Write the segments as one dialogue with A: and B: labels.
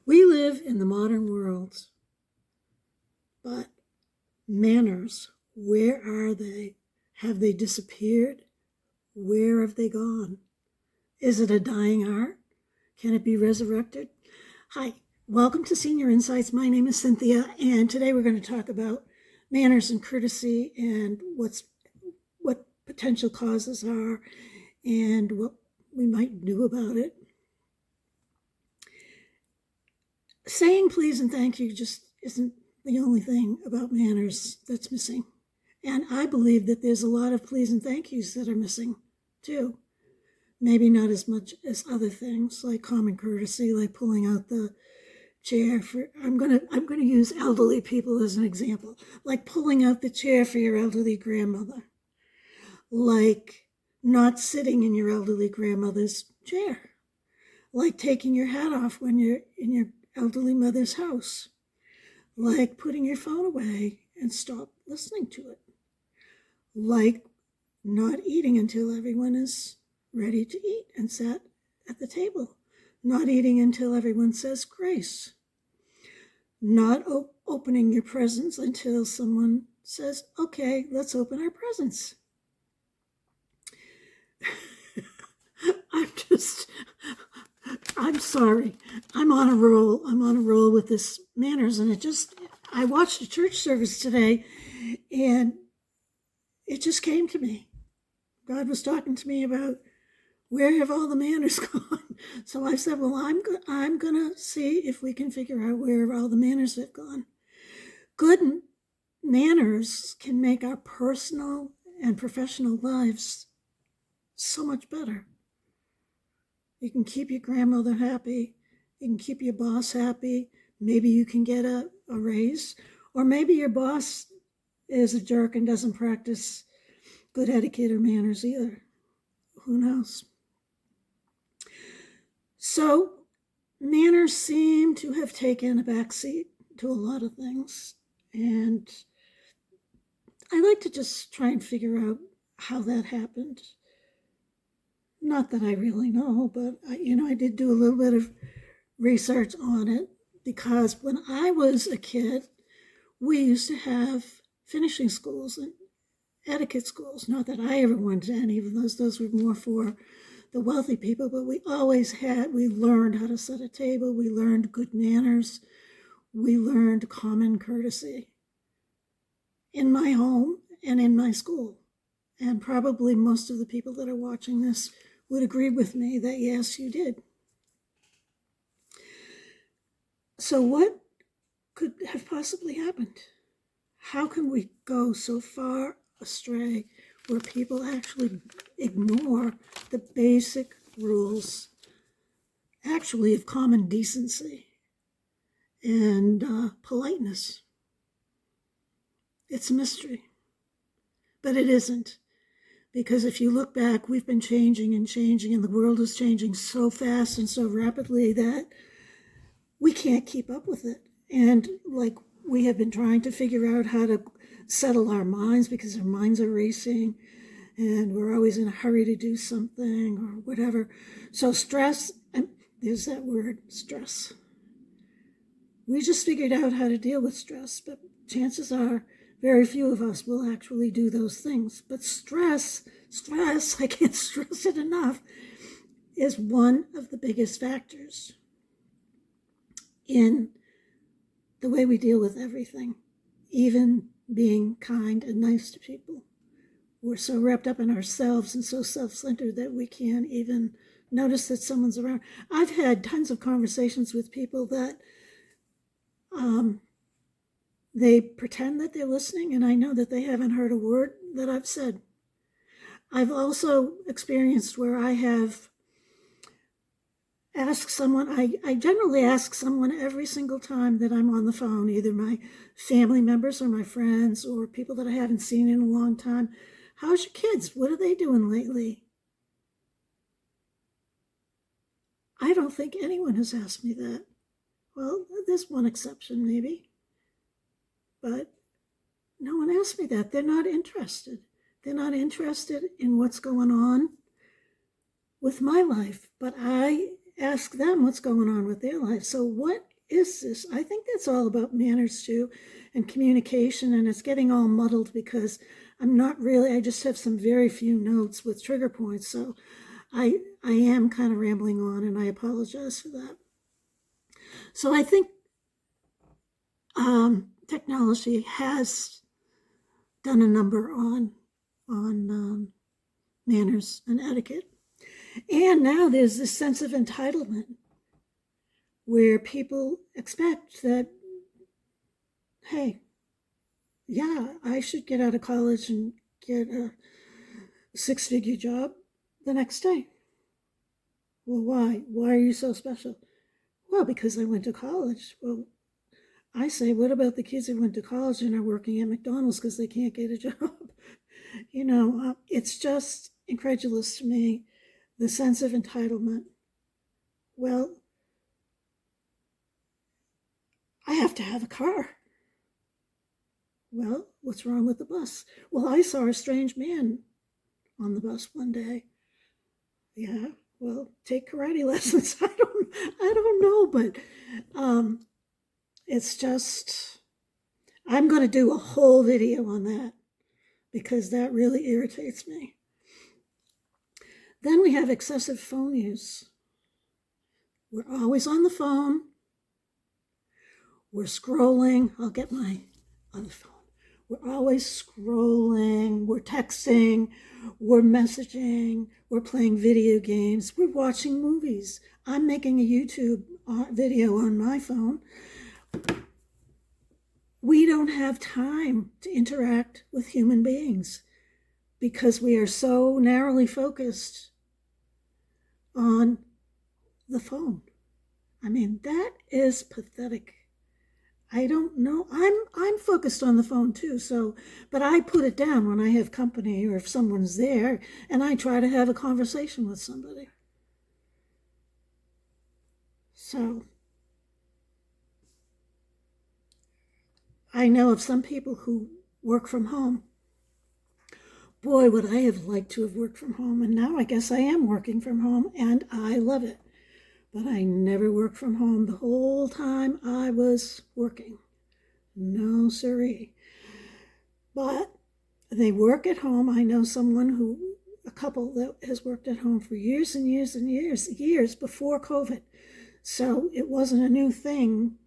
A: We live in the modern world, but manners, where are they? Have they disappeared? Where have they gone? Is it a dying art? Can it be resurrected? Hi, welcome to Senior Insights. My name is Cynthia, and today we're going to talk about manners and courtesy and what potential causes are and what we might do about it. Saying please and thank you just isn't the only thing about manners that's missing. And I believe that there's a lot of please and thank yous that are missing too. Maybe not as much as other things like common courtesy, like pulling out the chair for, I'm gonna use elderly people as an example, like pulling out the chair for your elderly grandmother, like not sitting in your elderly grandmother's chair, like taking your hat off when you're in your elderly mother's house, like putting your phone away and stop listening to it, like not eating until everyone is ready to eat and sat at the table, not eating until everyone says grace, not opening your presents until someone says, okay, let's open our presents. I'm sorry. I'm on a roll with this manners. And I watched a church service today and it just came to me. God was talking to me about where have all the manners gone? So I said, well, I'm going to see if we can figure out where all the manners have gone. Good manners can make our personal and professional lives so much better. You can keep your grandmother happy. You can keep your boss happy. Maybe you can get a raise. Or maybe your boss is a jerk and doesn't practice good etiquette or manners either. Who knows? So manners seem to have taken a backseat to a lot of things. And I like to just try and figure out how that happened. Not that I really know, but I did do a little bit of research on it because when I was a kid, we used to have finishing schools and etiquette schools. Not that I ever went to any of those. Those were more for the wealthy people, but we learned how to set a table. We learned good manners. We learned common courtesy in my home and in my school. And probably most of the people that are watching this would agree with me that yes, you did. So what could have possibly happened? How can we go so far astray where people actually ignore the basic rules, actually, of common decency and politeness? It's a mystery, but it isn't. Because if you look back, we've been changing and changing, and the world is changing so fast and so rapidly that we can't keep up with it. And like we have been trying to figure out how to settle our minds because our minds are racing and we're always in a hurry to do something or whatever. So stress, and there's that word, stress. We just figured out how to deal with stress, but chances are very few of us will actually do those things. But stress, I can't stress it enough, is one of the biggest factors in the way we deal with everything, even being kind and nice to people. We're so wrapped up in ourselves and so self-centered that we can't even notice that someone's around. I've had tons of conversations with people that they pretend that they're listening, and I know that they haven't heard a word that I've said. I've also experienced where I have asked someone, I generally ask someone every single time that I'm on the phone, either my family members or my friends or people that I haven't seen in a long time, how's your kids? What are they doing lately? I don't think anyone has asked me that. Well, there's one exception maybe. But no one asked me that. They're not interested. They're not interested in what's going on with my life. But I ask them what's going on with their life. So what is this? I think that's all about manners too, and communication, and it's getting all muddled because I just have some very few notes with trigger points, so I am kind of rambling on, and I apologize for that. So I think technology has done a number on manners and etiquette, and now there's this sense of entitlement where people expect that, hey, yeah, I should get out of college and get a six-figure job the next day. Well, why? Why are you so special? Well, because I went to college. Well, I say, what about the kids who went to college and are working at McDonald's because they can't get a job? It's just incredulous to me, the sense of entitlement. Well, I have to have a car. Well, what's wrong with the bus? Well, I saw a strange man on the bus one day. Yeah, well, take karate lessons. I don't know, but it's just, I'm going to do a whole video on that because that really irritates me. Then we have excessive phone use. We're always on the phone. We're scrolling. I'll get my other phone. We're always scrolling. We're texting. We're messaging. We're playing video games. We're watching movies. I'm making a YouTube video on my phone. We don't have time to interact with human beings because we are so narrowly focused on the phone. I mean, that is pathetic. I don't know. I'm focused on the phone too, but I put it down when I have company or if someone's there, and I try to have a conversation with somebody. So I know of some people who work from home. Boy, would I have liked to have worked from home, and now I guess I am working from home, and I love it. But I never worked from home the whole time I was working. No, siree. But they work at home. I know a couple that has worked at home for years and years and years before COVID. So it wasn't a new thing.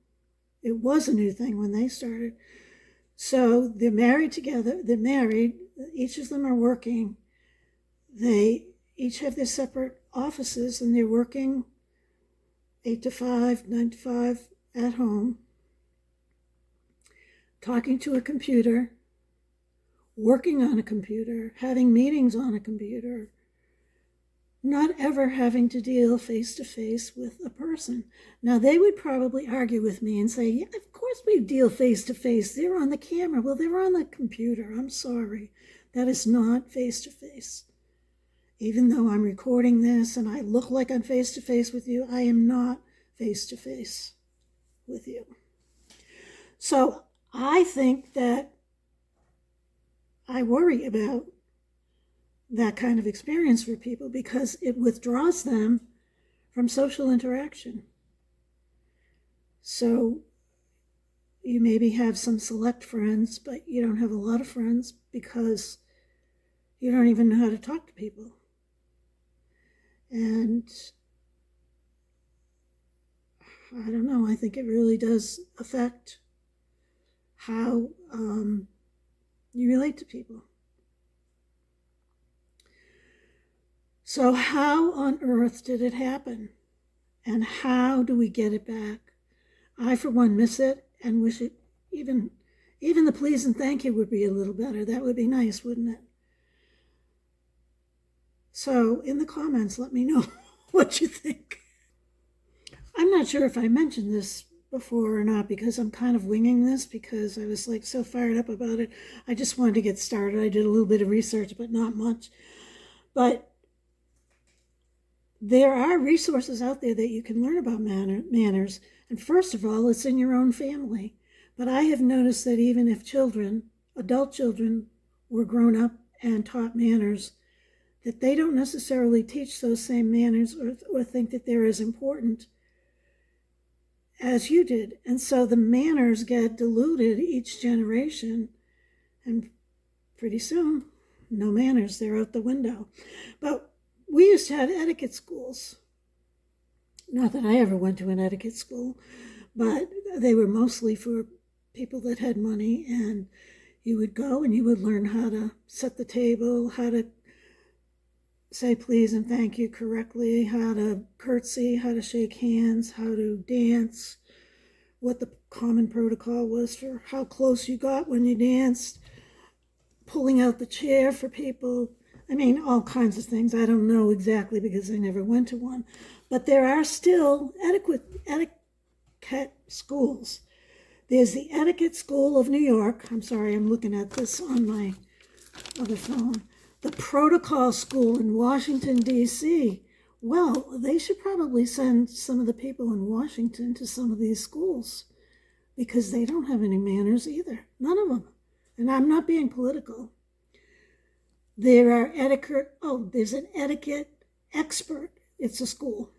A: It was a new thing when they started. So they're married together. They're married. Each of them are working. They each have their separate offices, and they're working 8 to 5, 9 to 5 at home, talking to a computer, working on a computer, having meetings on a computer, not ever having to deal face to face with a person. Now, they would probably argue with me and say, yeah, of course we deal face to face. They're on the camera. Well, they're on the computer. I'm sorry. That is not face to face. Even though I'm recording this and I look like I'm face to face with you, I am not face to face with you. So I think that I worry about that kind of experience for people because it withdraws them from social interaction. So you maybe have some select friends, but you don't have a lot of friends because you don't even know how to talk to people. And I don't know, I think it really does affect how you relate to people. So how on earth did it happen? And how do we get it back? I, for one, miss it and wish it even the please and thank you would be a little better. That would be nice, wouldn't it? So in the comments, let me know what you think. I'm not sure if I mentioned this before or not because I'm kind of winging this because I was like so fired up about it. I just wanted to get started. I did a little bit of research, but not much. But there are resources out there that you can learn about manners. And first of all, it's in your own family. But I have noticed that even if adult children, were grown up and taught manners, that they don't necessarily teach those same manners or think that they're as important as you did. And so the manners get diluted each generation, and pretty soon, no manners, they're out the window. But we used to have etiquette schools. Not that I ever went to an etiquette school, but they were mostly for people that had money, and you would go and you would learn how to set the table, how to say please and thank you correctly, how to curtsy, how to shake hands, how to dance, what the common protocol was for how close you got when you danced, pulling out the chair for people. I mean, all kinds of things. I don't know exactly because I never went to one. But there are still etiquette schools. There's the Etiquette School of New York. I'm sorry, I'm looking at this on my other phone. The Protocol School in Washington, D.C. Well, they should probably send some of the people in Washington to some of these schools because they don't have any manners either. None of them. And I'm not being political. There are there's an etiquette expert. It's a school.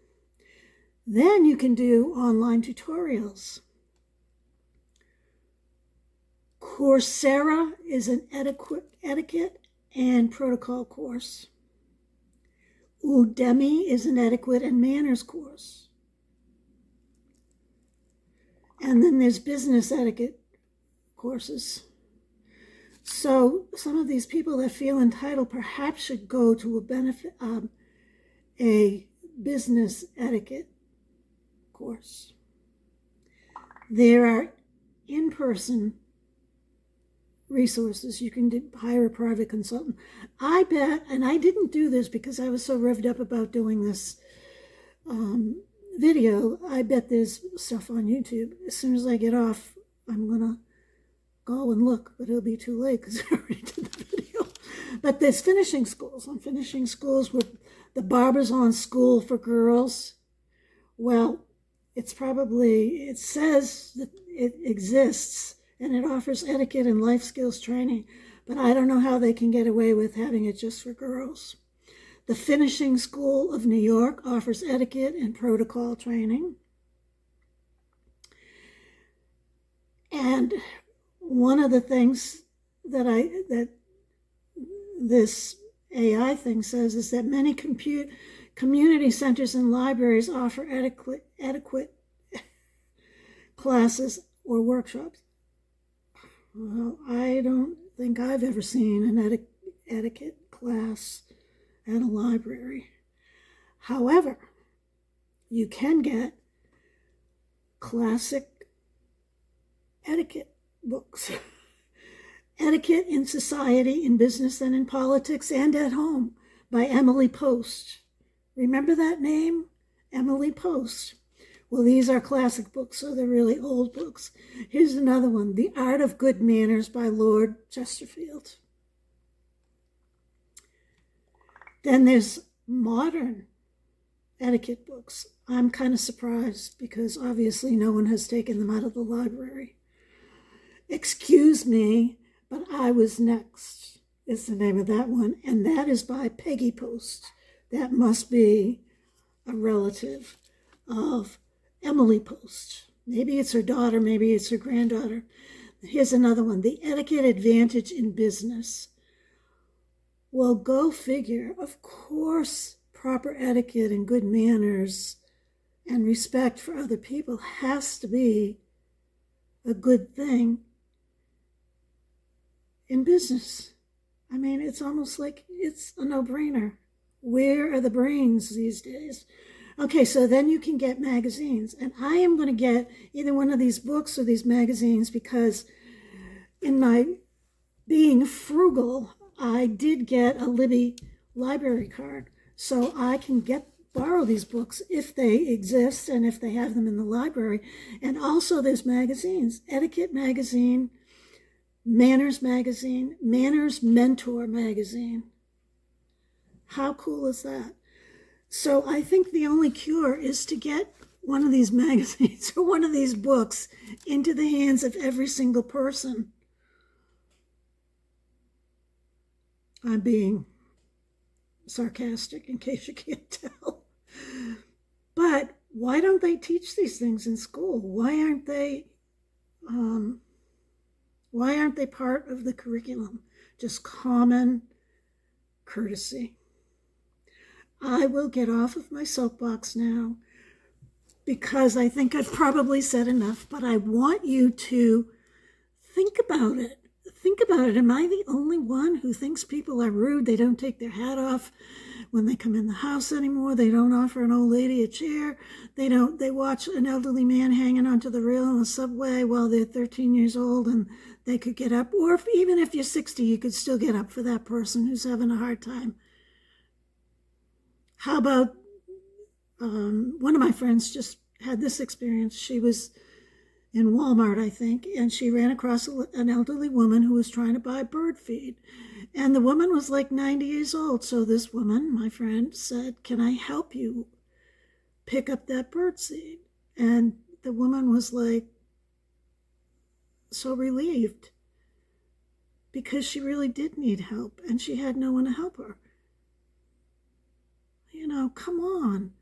A: Then you can do online tutorials. Coursera is an etiquette and protocol course. Udemy is an etiquette and manners course. And then there's business etiquette courses. So some of these people that feel entitled perhaps should go to a business etiquette course. There are in-person resources. You can hire a private consultant. I bet, and I didn't do this because I was so revved up about doing this video, I bet there's stuff on YouTube. As soon as I get off, I'm going to go and look, but it'll be too late because I already did the video. But there's finishing schools. I'm finishing schools with the Barbizon School for Girls. Well, it says that it exists and it offers etiquette and life skills training, but I don't know how they can get away with having it just for girls. The Finishing School of New York offers etiquette and protocol training. And one of the things that this AI thing says is that many community centers and libraries offer adequate classes or workshops. Well, I don't think I've ever seen an etiquette class at a library. However, you can get classic etiquette books. Etiquette in Society, in Business and in Politics and at Home by Emily Post. Remember that name? Emily Post. Well, these are classic books, so they're really old books. Here's another one, The Art of Good Manners by Lord Chesterfield. Then there's modern etiquette books. I'm kind of surprised because obviously no one has taken them out of the library. Excuse Me, But I Was Next is the name of that one, and that is by Peggy Post. That must be a relative of Emily Post. Maybe it's her daughter, maybe it's her granddaughter. Here's another one, The Etiquette Advantage in Business. Well, go figure. Of course, proper etiquette and good manners and respect for other people has to be a good thing in business. I mean, it's almost like it's a no-brainer. Where are the brains these days? Okay, so then you can get magazines. And I am going to get either one of these books or these magazines because in my being frugal, I did get a Libby library card. So I can borrow these books if they exist and if they have them in the library. And also there's magazines, Etiquette Magazine, Manners Magazine, Manners Mentor Magazine. How cool is that? So I think the only cure is to get one of these magazines or one of these books into the hands of every single person. I'm being sarcastic in case you can't tell. But why don't they teach these things in school? Why aren't they part of the curriculum? Just common courtesy. I will get off of my soapbox now because I think I've probably said enough, but I want you to think about it. Think about it. Am I the only one who thinks people are rude? They don't take their hat off when they come in the house anymore. They don't offer an old lady a chair. They watch an elderly man hanging onto the rail in the subway while they're 13 years old and they could get up. Or even if you're 60, you could still get up for that person who's having a hard time. How about one of my friends just had this experience. She was in Walmart, I think, and she ran across an elderly woman who was trying to buy bird feed. And the woman was like 90 years old. So this woman, my friend, said, "Can I help you pick up that bird seed?" And the woman was like so relieved because she really did need help and she had no one to help her. You know, come on.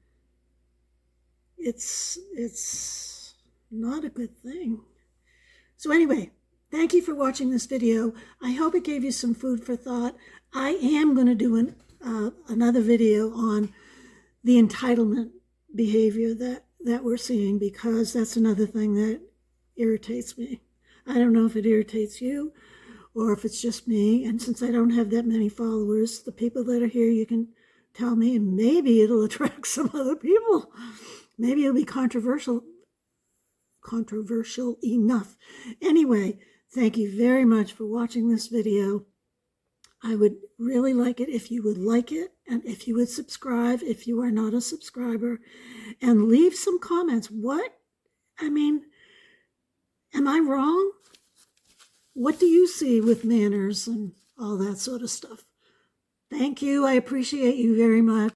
A: It's not a good thing. So anyway, thank you for watching this video. I hope it gave you some food for thought. I am going to do another video on the entitlement behavior that we're seeing, because that's another thing that irritates me. I don't know if it irritates you or if it's just me. And since I don't have that many followers, the people that are here, you can tell me, and maybe it'll attract some other people. Maybe it'll be controversial enough. Anyway, thank you very much for watching this video. I would really like it if you would like it, and if you would subscribe if you are not a subscriber, and leave some comments. Am I wrong? What do you see with manners and all that sort of stuff? Thank you. I appreciate you very much.